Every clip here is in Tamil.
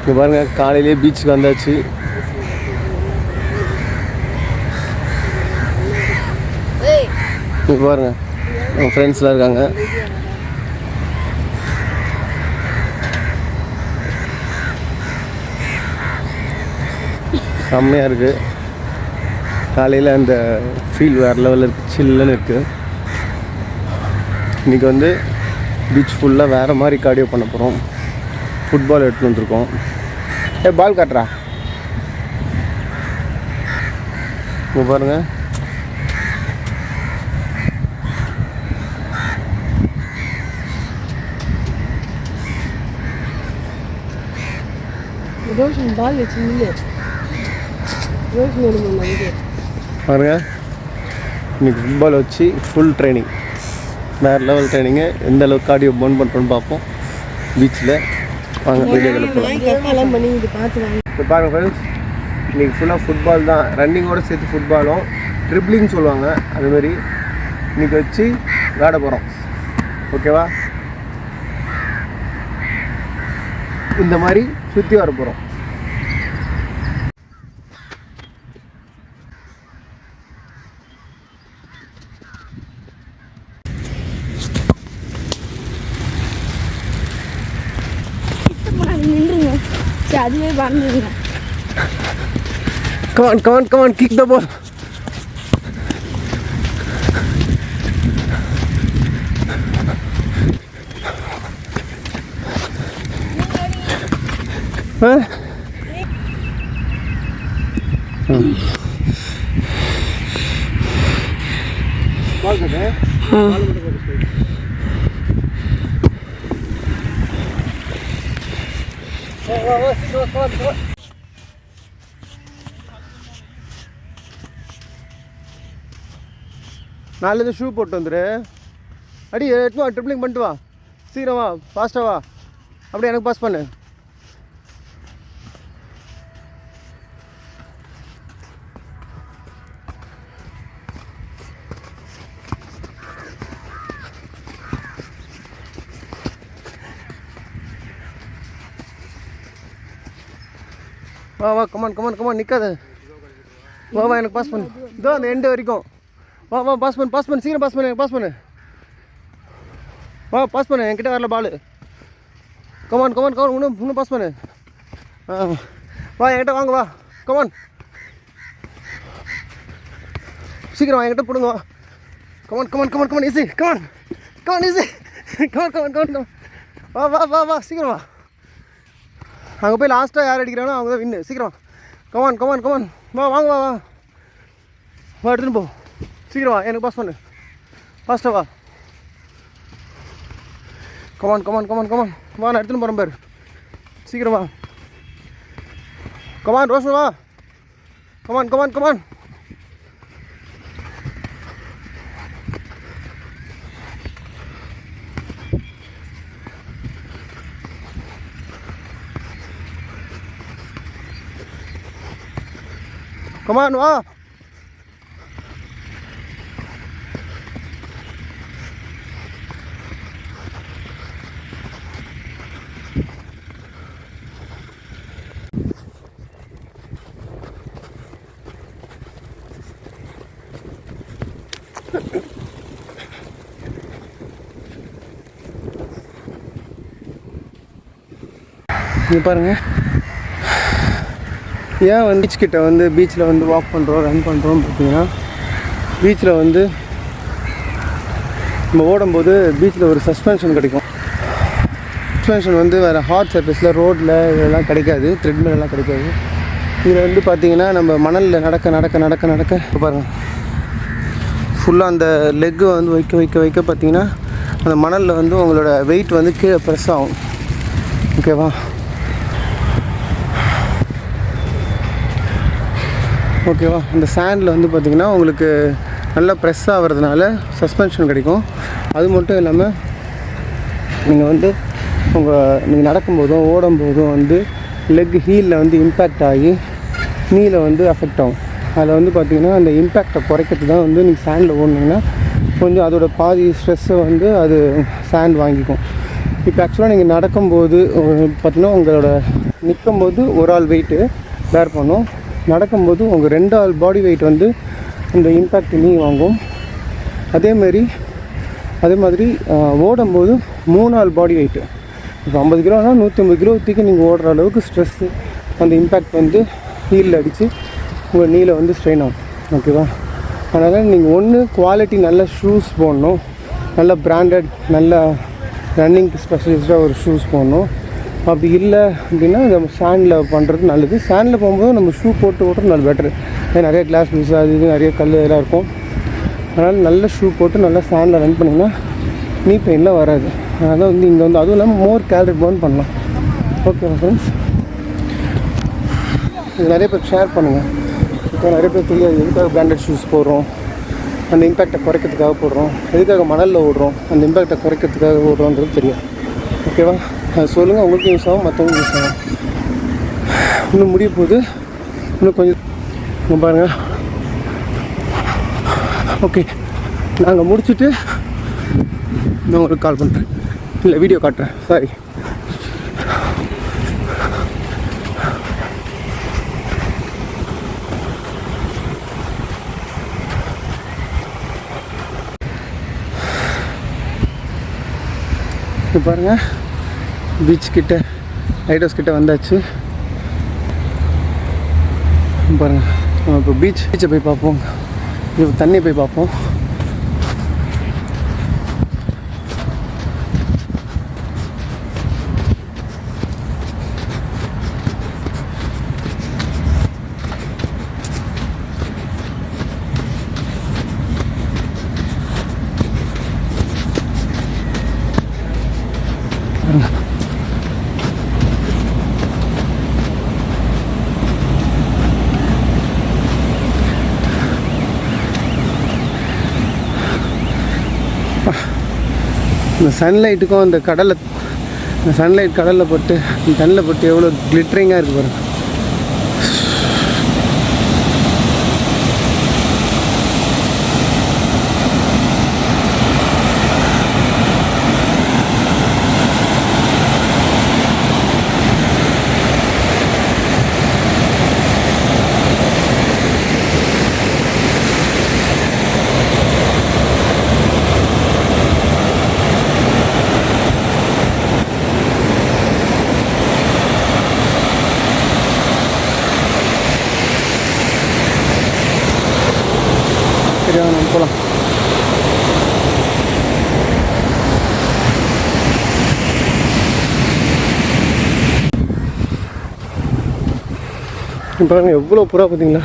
இங்கே பாருங்கள், காலையிலே பீச்சுக்கு வந்தாச்சு. இங்கே பாருங்கள், எங்கள் ஃப்ரெண்ட்ஸ்லாம் இருக்காங்க. செம்மையாக இருக்குது. காலையில் அந்த ஃபீல் வேறு லெவலில் இருக்குது, சில்லுன்னு இருக்குது. இன்றைக்கி வந்து பீச் ஃபுல்லாக வேறு மாதிரி கார்டியோ பண்ண போகிறோம். ஃபுட்பால் எடுத்துகிட்டு வந்துருக்கோம். பால் காட்டுறா. இப்போ பாருங்கள், பாருங்க, இன்னைக்கு ஃபுட்பால் வச்சு ஃபுல் ட்ரைனிங், வேறு லெவல் ட்ரைனிங்கு. எந்த அளவுக்கு கார்டியோ பர்ன் பண்ணுறோன்னு பார்ப்போம் பீச்சில். வாங்க வீடியோவில் போகலாம். இப்போ பாருங்கள் ஃப்ரெண்ட்ஸ், இன்றைக்கி ஃபுல்லாக ஃபுட்பால் தான், ரன்னிங்கோடு சேர்த்து ஃபுட்பாலும் ட்ரிப்ளிங் சொல்லுவாங்க, அதுமாரி இன்றைக்கி வச்சு விளையாட போகிறோம். ஓகேவா? இந்த மாதிரி சுற்றி வர போகிறோம். அதுவே பறந்துருங்க. Come on, kick the ball. Ball kade? Ball mate kade. நாலு ஷூ போட்டு வந்துரு. அடி எடுத்து வா, ட்ரிப்ளிங் பண்ணிட்டு வா, சீக்கிரம் வா, ஃபாஸ்ட்டாக வா. அப்படியே எனக்கு பாஸ் பண்ணு. வா வா, கமான் நிற்காத. வா எனக்கு பாஸ் பண்ணு. இதோ அந்த எண்டு வரைக்கும் வா பாஸ் பண்ணு சீக்கிரம் பாஸ் பண்ணு, பாஸ் பண்ணு. வா பாஸ் பண்ணு, என்கிட்ட வரல பால். கமான் இன்னும் பாஸ் பண்ணு. வா என்கிட்ட வாங்க, வா கமான் சீக்கிரம் வா, என்கிட்ட பிடுங்க. வா come on easy, come on easy, come on வா சீக்கிரம் வா. அங்கே போய் லாஸ்ட்டாக யார் அடிக்கிறானோ அவங்க தான் வின்னு. சீக்கிரம் கமான் வா, வாங்க வா எடுத்துன்னு போ. சீக்கிரம் வா, எனக்கு பாஸ் பண்ணு, ஃபாஸ்ட்டாக வா. கமான் வா, நான் எடுத்துன்னு போகிறேன் பாரு. சீக்கிரம் வா. கமான் ரோஷன் வா. கமான் கமான் வா. இங்கே பாருங்கள், ஏன் வந்து பீச் வந்து பீச்சில் வந்து வாக் பண்ணுறோம், ரன் பண்ணுறோம் பார்த்தீங்கன்னா, பீச்சில் வந்து நம்ம ஓடும்போது பீச்சில் ஒரு சஸ்பென்ஷன் கிடைக்கும். சஸ்பென்ஷன் வந்து வேறு ஹார்ட் சர்ஃபேஸில் ரோட்டில் இதெல்லாம் கிடைக்காது, த்ரெட்மில்லாம் கிடைக்காது. இதில் வந்து பார்த்திங்கன்னா நம்ம மணலில் நடக்க பாருங்கள், ஃபுல்லாக அந்த லெக்கு வந்து வைக்க பார்த்திங்கன்னா அந்த மணலில் வந்து உங்களோட வெயிட் வந்து கீழே ப்ரெஸ் ஆகும். ஓகேவா? அந்த சாண்டில் வந்து பார்த்திங்கன்னா உங்களுக்கு நல்லா ப்ரெஸ் ஆகிறதுனால சஸ்பென்ஷன் கிடைக்கும். அது மட்டும் இல்லாமல் நீங்கள் நடக்கும்போதும் ஓடும்போதும் வந்து லெக் ஹீலில் வந்து இம்பேக்ட் ஆகி நீல வந்து அஃபெக்ட் ஆகும். அதில் வந்து பார்த்திங்கன்னா அந்த இம்பேக்டை குறைக்கிறது தான் வந்து நீங்கள் சாண்டில் ஓடினீங்கன்னா கொஞ்சம் அதோட பாதி ஸ்ட்ரெஸ்ஸை வந்து அது சாண்ட் வாங்கிக்கும். இப்போ ஆக்சுவலாக நீங்கள் நடக்கும்போது பார்த்திங்கன்னா உங்களோட நிற்கும்போது ஒரு ஆள் வெயிட்டு பேர் பண்ணும், நடக்கும்போது உங்கள் 2 ஆள் பாடி வெயிட் வந்து அந்த இம்பேக்ட் நீ வாங்கும். அதே மாதிரி ஓடும்போது 3 ஆள் பாடி வெயிட்டு, இப்போ 50 கிலோனா 150 கிலோ தூக்கி நீங்கள் ஓடுற அளவுக்கு ஸ்ட்ரெஸ்ஸு அந்த இம்பேக்ட் வந்து ஹீலில் அடித்து உங்கள் நீல வந்து ஸ்ட்ரெயின் ஆகும். ஓகேவா? அதனால் நீங்கள் ஒன்று குவாலிட்டி நல்ல ஷூஸ் போடணும், நல்ல பிராண்டட் நல்ல ரன்னிங்க்கு ஸ்பெஷலிஸ்ட்டாக ஒரு ஷூஸ் போடணும். அப்படி இல்லை அப்படின்னா நம்ம சாண்டில் பண்ணுறது நல்லது. சாண்டில் போகும்போது நம்ம ஷூ போட்டு ஓட்டுறது நல்ல பெட்டரு. நிறைய கிளாஸ் பீஸ் அது இது நிறைய கல் இதெல்லாம் இருக்கும். அதனால் நல்ல ஷூ போட்டு நல்லா சாண்டில் ரன் பண்ணிங்கன்னா நீ பெயின்லாம் வராது. அதனால் வந்து இங்கே வந்து அதுவும் இல்லாமல் மோர் கேலரி பர்ன் பண்ணலாம். ஓகே ஃப்ரெண்ட்ஸ், இது நிறைய பேர் ஷேர் பண்ணுங்கள். இப்போ நிறைய பேர் தெரியாது எதுக்காக பிராண்டட் ஷூஸ் போடுறோம், அந்த இம்பேக்டை குறைக்கிறதுக்காக போடுறோம், எதுக்காக மணலில் ஓடுறோம், அந்த இம்பேக்டை குறைக்கிறதுக்காக ஓடுறோன்றது தெரியும். ஓகேவா? அது சொல்லுங்கள், உங்களுக்கும் யூஸ் ஆகும், மற்றவங்களுக்கும் யூஸ் ஆகும். இன்னும் முடிய போகுது, இன்னும் கொஞ்சம் பாருங்கள். ஓகே, நாங்கள் முடிச்சுட்டு நான் உங்களுக்கு கால் பண்ணுறேன், இல்லை வீடியோ காட்டுறேன். சாரி. இப்போ பாருங்கள், பீச் கிட்ட லைட் ஹவுஸ் கிட்ட வந்தாச்சு. பாருங்கள், நம்ம இப்போ பீச்சை போய் பார்ப்போம், இப்போ தண்ணியை போய் பார்ப்போம். இந்த சன்லைட்டுக்கும் அந்த சன்லைட் கடலில் போட்டு தண்ணில் போட்டு எவ்வளோ கிளிட்டரிங்காக இருக்குது பாருங்கள். சரியா, நம்ம போகலாம். பாருங்க எவ்வளோ புறா பார்த்தீங்களா.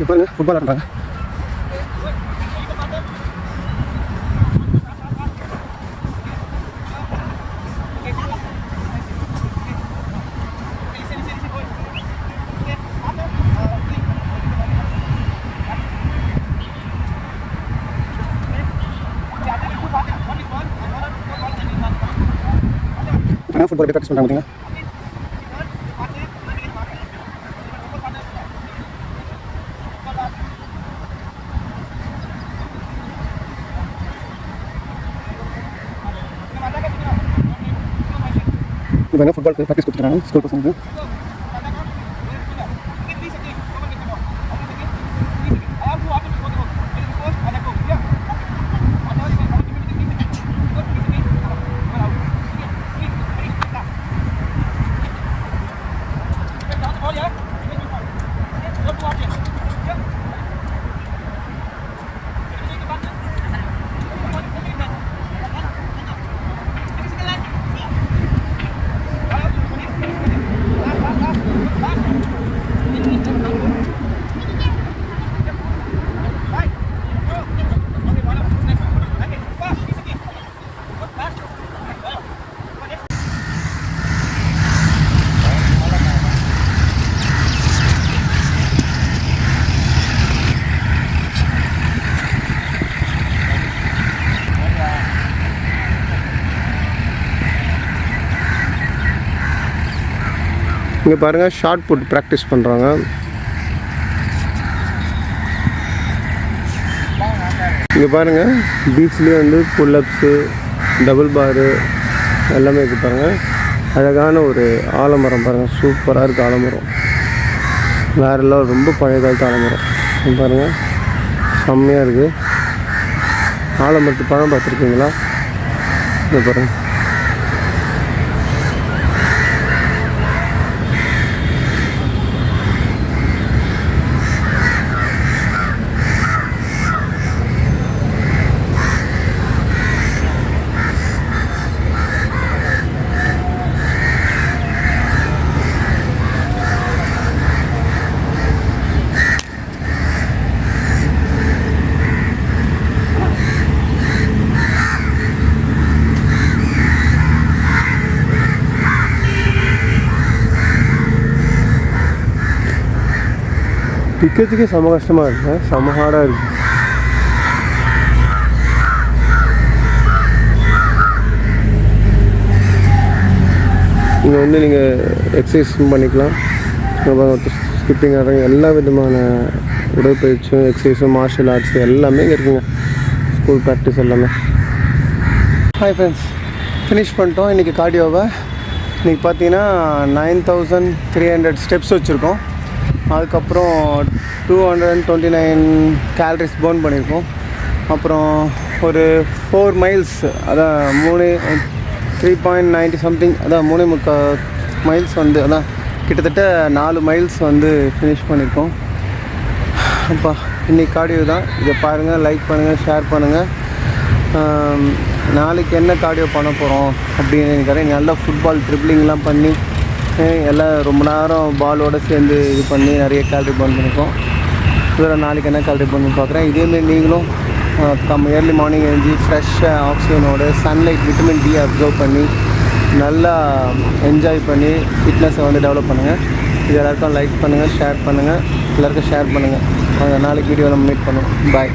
பாருங்க ஃபுட்பால் ஆடுறாங்க. ஃபுட்பால் எப்படி ப்ராக்டிஸ் பண்ணுறாங்க பார்த்தீங்கன்னா. இப்போ ஃபுட்பால் ப்ராக்டிஸ் கொடுத்துருக்காங்க ஸ்கூல் பசங்களுக்கு. இங்கே பாருங்கள் ஷார்ட் புட் ப்ராக்டிஸ் பண்ணுறாங்க. இங்கே பாருங்கள் பீச்லேயே வந்து புல்லப்ஸு டபுள் பாரு எல்லாமே இருக்குது பாருங்கள். அழகான ஒரு ஆலமரம் பாருங்கள், சூப்பராக இருக்குது ஆலமரம். வேறு எல்லாம் ரொம்ப பழைய காலத்து ஆலமரம் பாருங்கள், செம்மையாக இருக்குது. ஆலமரத்து பழம் பார்த்துருக்கீங்களா? இங்கே பாருங்கள். பிக்கிறதுக்கே செம கஷ்டமாக இருக்குங்க, செம ஹார்டாக இருக்குது. இங்கே வந்து நீங்கள் எக்ஸசைஸும் பண்ணிக்கலாம். ஸ்கிப்பிங் ஆடுறவங்க எல்லா விதமான உடற்பயிற்சியும் எக்ஸசைஸும் மார்ஷல் ஆர்ட்ஸு எல்லாமே இங்கே இருக்குங்க. ஸ்கூல் ப்ராக்டிஸ் எல்லாமே. ஹாய் ஃப்ரெண்ட்ஸ், ஃபினிஷ் பண்ணிட்டோம் இன்றைக்கி கார்டியோவை. இன்றைக்கி பார்த்தீங்கன்னா 9300 ஸ்டெப்ஸ் வச்சுருக்கோம். அதுக்கப்புறம் 229 கேலரிஸ் பர்ன் பண்ணியிருக்கோம். அப்புறம் ஒரு 4 மைல்ஸ், அதான் 3.90 சம்திங், அதான் 3.25 மைல்ஸ் வந்து, அதான் கிட்டத்தட்ட 4 மைல்ஸ் வந்து ஃபினிஷ் பண்ணியிருக்கோம். அப்பா இன்றைக்கி கார்டியோ தான். இதை பாருங்கள், லைக் பண்ணுங்கள், ஷேர் பண்ணுங்கள். நாளைக்கு என்ன கார்டியோ பண்ண போகிறோம் அப்படின்னு நினைக்கிறேன். நல்லா ஃபுட்பால் ட்ரிப்ளிங்லாம் பண்ணி எல்லாம் ரொம்ப நேரம் பாலோடு சேர்ந்து இது பண்ணி நிறைய கேலரி பர்ன் பண்ணியிருக்கோம். இதில் நாளைக்கு என்ன கேலரி பர்ன் பார்க்குறேன். இதேமாரி நீங்களும் ஏர்லி மார்னிங் எழுஞ்சி ஃப்ரெஷ் ஆக்சிஜனோட சன்லைட் விட்டமின் டி அப்சர்வ் பண்ணி நல்லா என்ஜாய் பண்ணி ஃபிட்னஸை வந்து டெவலப் பண்ணுங்கள். இது எல்லாருக்கும் லைக் பண்ணுங்கள், ஷேர் பண்ணுங்கள், எல்லாருக்கும் ஷேர் பண்ணுங்கள். நாளைக்கு வீடியோ நம்ம மீட் பண்ணுவோம். பாய்.